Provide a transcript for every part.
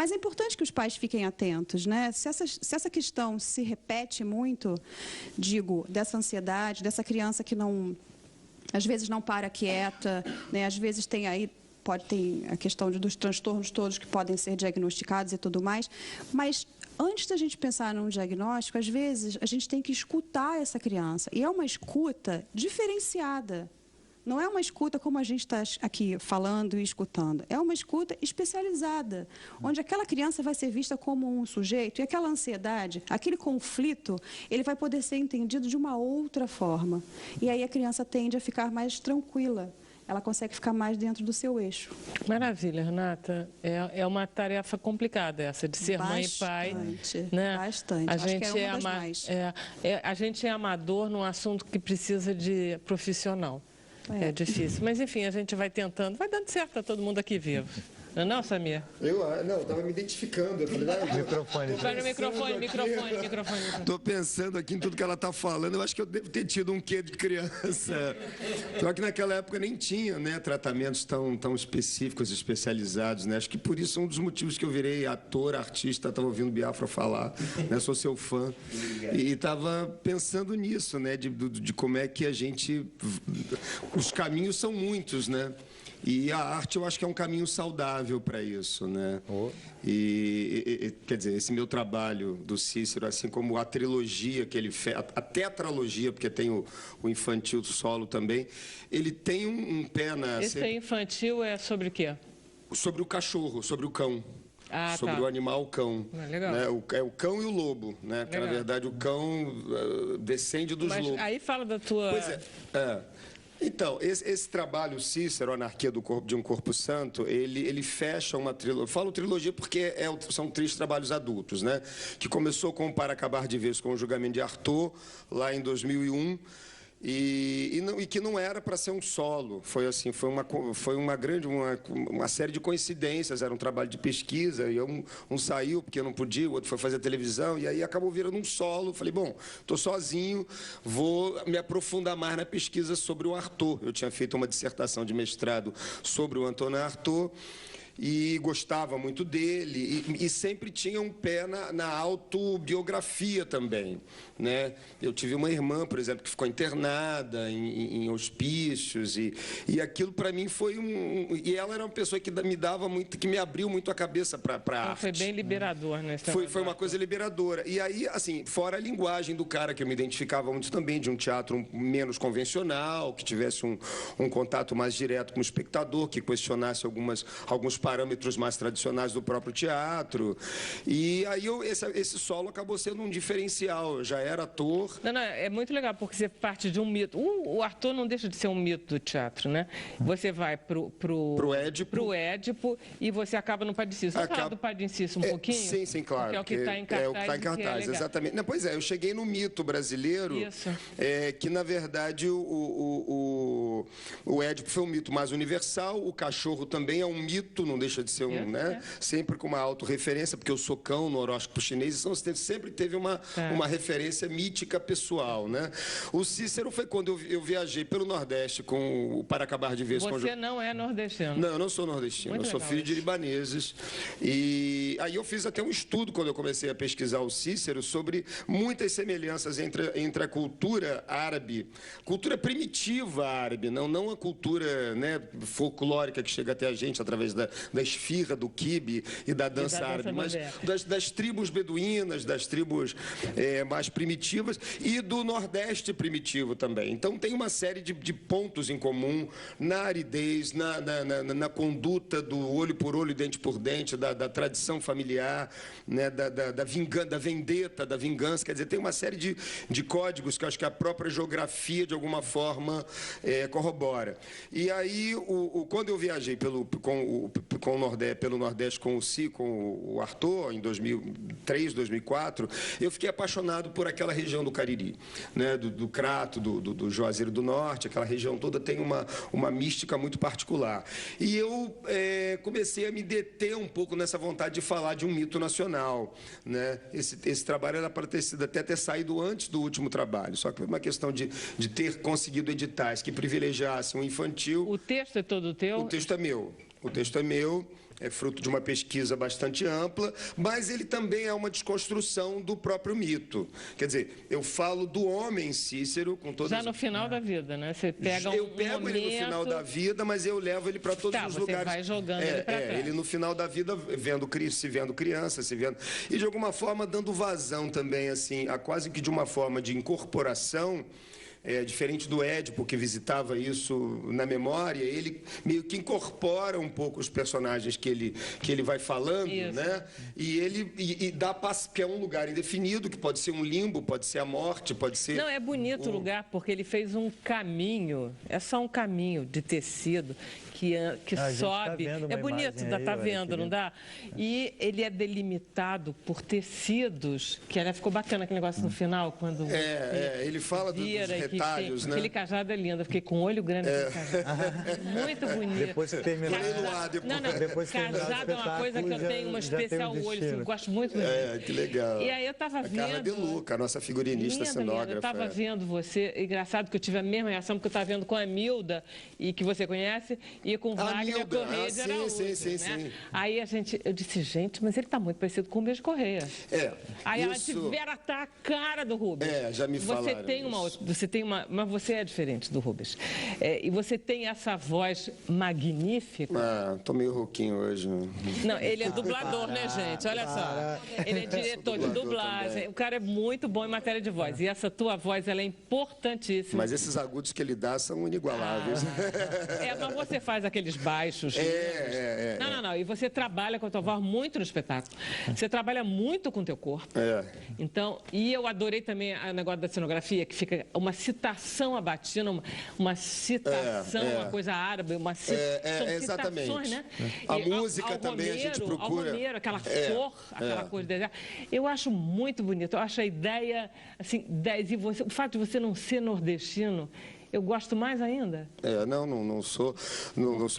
Mas é importante que os pais fiquem atentos, né? Se essa questão se repete muito, digo, dessa ansiedade, dessa criança que não, às vezes não para quieta, né? Às vezes tem aí, pode ter a questão dos transtornos todos que podem ser diagnosticados e tudo mais, mas antes da gente pensar num diagnóstico, às vezes a gente tem que escutar essa criança, e é uma escuta diferenciada. Não é uma escuta como a gente está aqui falando e escutando. É uma escuta especializada, onde aquela criança vai ser vista como um sujeito e aquela ansiedade, aquele conflito, ele vai poder ser entendido de uma outra forma. E aí a criança tende a ficar mais tranquila. Ela consegue ficar mais dentro do seu eixo. Maravilha, Renata. É uma tarefa complicada essa, de ser mãe e pai. Né? Bastante. Acho que é uma das mais. A gente é amador num assunto que precisa de profissional. É difícil. Mas, enfim, a gente vai tentando. Vai dando certo, está todo mundo aqui vivo. Não é não, Samir? Eu estava me identificando. Eu falei, microfone. Vai no microfone. Estou pensando aqui em tudo que ela está falando. Eu acho que eu devo ter tido um quê de criança. Só que naquela época nem tinha, né, tratamentos tão específicos, especializados. Né? Acho que por isso é um dos motivos que eu virei ator, artista. Estava ouvindo Biafra falar. Né? Sou seu fã. E estava pensando nisso, né, de como é que a gente... Os caminhos são muitos, né? E a arte, eu acho que é um caminho saudável para isso, né? Quer dizer, esse meu trabalho do Cícero, assim como a trilogia que ele fez, a tetralogia, porque tem o infantil solo também, ele tem um pé na... Esse infantil é sobre o quê? Sobre o cachorro, sobre o cão. Sobre o animal cão. Legal. Né? O cão e o lobo, né? Porque, na verdade, o cão descende dos lobos. Aí fala da tua... Pois é. Então, esse trabalho, Cícero, Anarquia de um Corpo Santo, ele fecha uma trilogia. Eu falo trilogia porque são 3 trabalhos adultos, né? Que começou com Para Acabar de Vez com o Julgamento de Arthur, lá em 2001. E que não era para ser um solo, foi assim, foi uma série de coincidências, era um trabalho de pesquisa, e um saiu porque não podia, o outro foi fazer televisão, e aí acabou virando um solo. Falei, bom, estou sozinho, vou me aprofundar mais na pesquisa sobre o Arthur. Eu tinha feito uma dissertação de mestrado sobre o Antônio Arthur, e gostava muito dele, e sempre tinha um pé na autobiografia também, né? Eu tive uma irmã, por exemplo, que ficou internada em hospícios, e aquilo para mim foi e ela era uma pessoa que me dava muito, que me abriu muito a cabeça para a arte. Foi bem liberador, né? Foi uma coisa liberadora. E aí, assim, fora a linguagem do cara, que eu me identificava muito também, de um teatro menos convencional, que tivesse um contato mais direto com o espectador, que questionasse alguns parâmetros mais tradicionais do próprio teatro. E aí esse solo acabou sendo um diferencial. Eu já era ator. Não, é muito legal, porque você parte de um mito. O Arthur não deixa de ser um mito do teatro, né? Você vai pro Édipo e você acaba no Padre Cícero. Você fala do Padre Cícero um pouquinho? Sim, claro. Porque é o que está em cartaz. É o que está em cartaz, exatamente. Não, pois é, eu cheguei no mito brasileiro, que, na verdade, o Édipo foi um mito mais universal, o cachorro também é um mito, não deixa de ser né? Sempre com uma autorreferência, porque eu sou cão no horóscopo chinês, então sempre teve uma referência mítica pessoal, né? O Cícero foi quando eu viajei pelo Nordeste com o Para Acabar de Vez. Você não é nordestino? Não, eu não sou nordestino, eu sou filho de libaneses. E aí eu fiz até um estudo, quando eu comecei a pesquisar o Cícero, sobre muitas semelhanças entre a cultura árabe, cultura primitiva árabe, não a cultura, né, folclórica que chega até a gente através da esfirra, do quibe e da dança árabe, mas das tribos beduínas, das tribos mais primitivas e do Nordeste primitivo também. Então tem uma série de pontos em comum na aridez, na conduta do olho por olho, dente por dente, da tradição familiar, né, da vendetta, da vingança. Quer dizer, tem uma série de códigos que eu acho que a própria geografia, de alguma forma, corrobora. E aí, quando eu viajei pelo Nordeste com o Arthur, em 2003, 2004, eu fiquei apaixonado por aquela região do Cariri, né, do Crato, do Juazeiro do Norte. Aquela região toda tem uma mística muito particular. E eu comecei a me deter um pouco nessa vontade de falar de um mito nacional, né? Esse trabalho era para ter saído antes do último trabalho, só que foi uma questão de ter conseguido editais que privilegiassem o infantil. O texto é todo teu? O texto é meu. O texto é meu. é fruto de uma pesquisa bastante ampla, mas ele também é uma desconstrução do próprio mito. Quer dizer, eu falo do homem Cícero com todas... Já no final da vida, né? Você pega eu pego ele no final da vida, mas eu levo ele para todos os lugares. Você vai jogando ele para trás. Ele no final da vida se vendo criança, se vendo... E de alguma forma dando vazão também, assim, a quase que de uma forma de incorporação. Diferente do Édipo, que visitava isso na memória, ele meio que incorpora um pouco os personagens que ele vai falando, isso. Né? E ele dá passo, que é um lugar indefinido, que pode ser um limbo, pode ser a morte, pode ser... Não, é bonito o lugar, porque ele fez um caminho, é só um caminho de tecido que sobe. Tá, é bonito, tá vendo, não dá? E ele é delimitado por tecidos, que aliás ficou bacana aquele negócio no final, quando... ele fala dos retalhos, né? Aquele cajado é lindo, eu fiquei com o olho grande no cajado. Muito bonito. Depois você terminou. Depois cajado é uma coisa que eu tenho uma especial olho, assim, eu gosto muito do que legal. E aí eu estava vendo... A Carla De Luca, a nossa figurinista cenógrafa. Eu estava vendo você, engraçado que eu tive a mesma reação, porque eu estava vendo com a Milda, e que você conhece, e com o Wagner Correia de Araújo. Sim. Aí eu disse, gente, mas ele está muito parecido com o Beijo Correia. Aí ela tiveram a cara do Rubens. Já me falaram. Mas você é diferente do Rubens. E você tem essa voz magnífica. Tô meio rouquinho hoje. Não, ele é dublador, né, gente? Olha só. Ele é diretor de dublagem. Também. O cara é muito bom em matéria de voz. E essa tua voz, ela é importantíssima. Mas esses agudos que ele dá são inigualáveis. Mas você faz aqueles baixos. Não. E você trabalha com a tua voz muito no espetáculo. Você trabalha muito com o teu corpo. Então, e eu adorei também o negócio da cenografia, que fica uma citação a batina, uma citação, uma coisa árabe, uma citação. Exatamente. Né? A música também a gente procura. Romero, aquela cor, aquela coisa de desenho. Eu acho muito bonito. Eu acho a ideia, assim, o fato de você não ser nordestino, eu gosto mais ainda. Não sou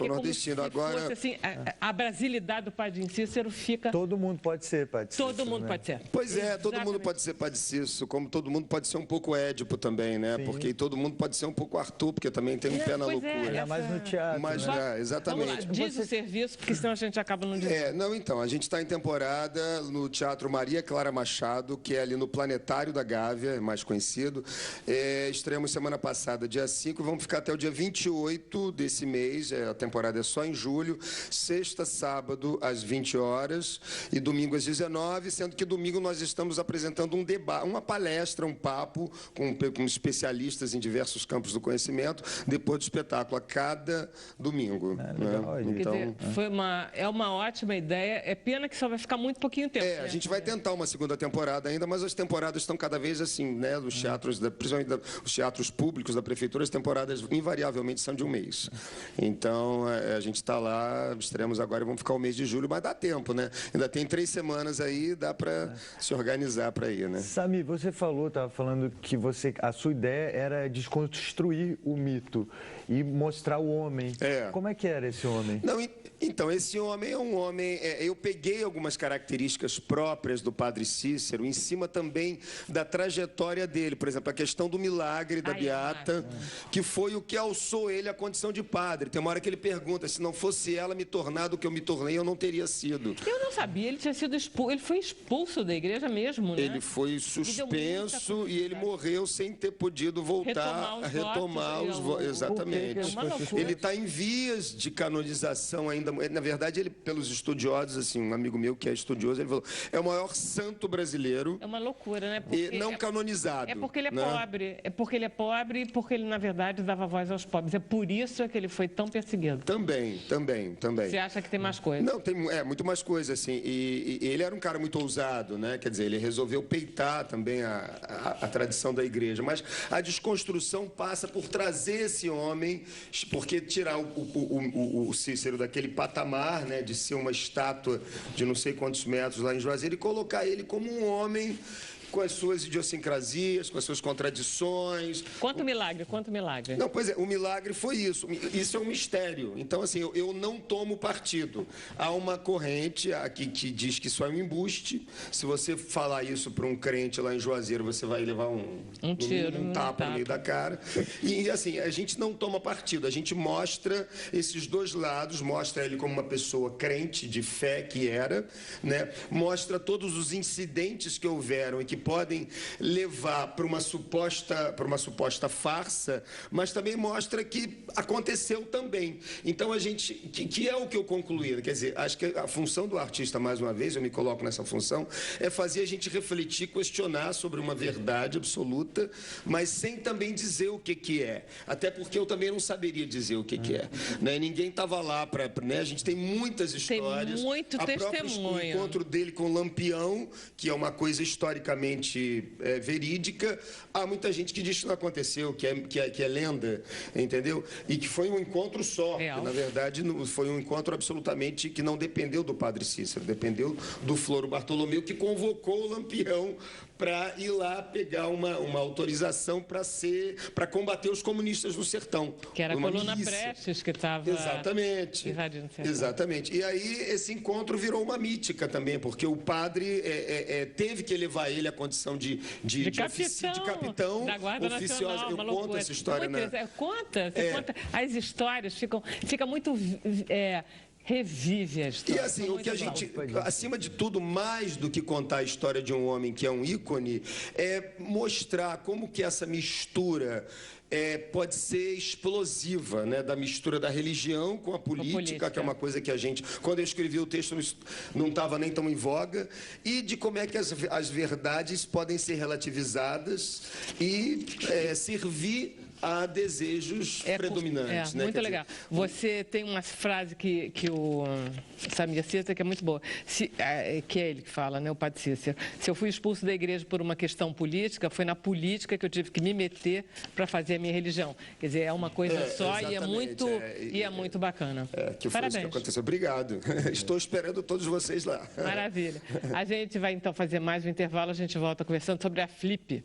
nordestino. Agora, fosse, assim, a brasilidade do Padre Cícero fica... Todo mundo pode ser Padre Cícero. Todo mundo pode ser. Pois todo mundo pode ser Padre Cícero, como todo mundo pode ser um pouco Édipo também, né? Sim. Porque todo mundo pode ser um pouco Arthur, porque também tem um pé na loucura. Ainda mais no teatro, mas, exatamente. Vamos lá, diz o serviço, porque senão a gente acaba não dizendo. Então, a gente está em temporada no Teatro Maria Clara Machado, que é ali no Planetário da Gávea, mais conhecido. Estreamos semana passada, dia 5, vamos ficar até o dia 28 desse mês, a temporada é só em julho, sexta, sábado, às 20 horas e domingo às 19, sendo que domingo nós estamos apresentando um debate, uma palestra, um papo com especialistas em diversos campos do conhecimento, depois do espetáculo, a cada domingo. Legal, né? Então, é uma ótima ideia, é pena que só vai ficar muito pouquinho tempo. A gente vai tentar uma segunda temporada ainda, mas as temporadas estão cada vez assim, né, dos teatros, principalmente os teatros públicos da prefeitura, as temporadas invariavelmente são de um mês. Então, a gente está lá, estreamos agora e vamos ficar o mês de julho, mas dá tempo, né? Ainda tem 3 semanas aí, dá para se organizar para ir, né? Samir, você estava falando que a sua ideia era desconstruir o mito e mostrar o homem. Como é que era esse homem? Então, esse homem é um homem... eu peguei algumas características próprias do Padre Cícero, em cima também da trajetória dele. Por exemplo, a questão do milagre da Beata, que foi o que alçou ele à condição de padre. Tem uma hora que ele pergunta, se não fosse ela me tornar do que eu me tornei, eu não teria sido. Eu não sabia, ele tinha sido expulso, ele foi expulso da igreja mesmo, né? Ele foi suspenso e ele morreu sem ter podido voltar a retomar os votos. Exatamente. Ele está em vias de canonização ainda. Na verdade, ele, pelos estudiosos, assim, um amigo meu que é estudioso, ele falou, é o maior santo brasileiro. É uma loucura, né? E não canonizado. É porque ele é pobre. É porque ele é pobre e porque ele, na verdade, dava voz aos pobres. É por isso que ele foi tão perseguido. Também. Você acha que tem mais coisa? Não, tem muito mais coisa, assim. E ele era um cara muito ousado, né? Quer dizer, ele resolveu peitar também a tradição da igreja. Mas a desconstrução passa por trazer esse homem, porque tirar o Cícero daquele patamar, né, de ser uma estátua de não sei quantos metros lá em Juazeiro e colocar ele como um homem com as suas idiosincrasias, com as suas contradições. Quanto milagre, quanto milagre. Não, pois é, o milagre foi isso. Isso é um mistério. Então, assim, eu não tomo partido. Há uma corrente aqui que diz que isso é um embuste. Se você falar isso para um crente lá em Juazeiro, você vai levar um tiro, um tapa no meio da cara. E, assim, a gente não toma partido. A gente mostra esses dois lados, mostra ele como uma pessoa crente, de fé que era, né? Mostra todos os incidentes que houveram e que podem levar para uma suposta farsa, mas também mostra que aconteceu também. Então, a gente, que é o que eu concluí, quer dizer, acho que a função do artista, mais uma vez, eu me coloco nessa função, é fazer a gente refletir, questionar sobre uma verdade absoluta, mas sem também dizer o que é. Até porque eu também não saberia dizer o que é. Né? Ninguém estava lá para... Né? A gente tem muitas histórias. Tem muito testemunho. O encontro dele com Lampião, que é uma coisa historicamente verídica. Há muita gente que diz que não aconteceu, que é lenda, entendeu? E que foi um encontro só. Que, na verdade, foi um encontro absolutamente que não dependeu do padre Cícero, dependeu do Floro Bartolomeu, que convocou o Lampião para ir lá pegar uma autorização para combater os comunistas no sertão. Que era a coluna Prestes que estava invadindo o sertão. Exatamente. E aí esse encontro virou uma mítica também, porque o padre teve que elevar ele à condição de capitão da Guarda Nacional. Eu conto essa história. Conta as histórias, fica muito... revive a história. E assim, o que a gente, acima de tudo, mais do que contar a história de um homem que é um ícone, é mostrar como que essa mistura pode ser explosiva, né? Da mistura da religião com a política, que é uma coisa que a gente, quando eu escrevi o texto, não estava nem tão em voga, e de como é que as verdades podem ser relativizadas e servir a desejos predominantes. Né? Muito legal. Você tem uma frase que o Samir cita que é muito boa, que é ele que fala, né, o padre Cícero. Se eu fui expulso da igreja por uma questão política, foi na política que eu tive que me meter para fazer a minha religião. Quer dizer, é uma coisa só e é muito bacana. Que foi isso que aconteceu. Obrigado. Estou esperando todos vocês lá. Maravilha. A gente vai então fazer mais um intervalo, a gente volta conversando sobre a Flip.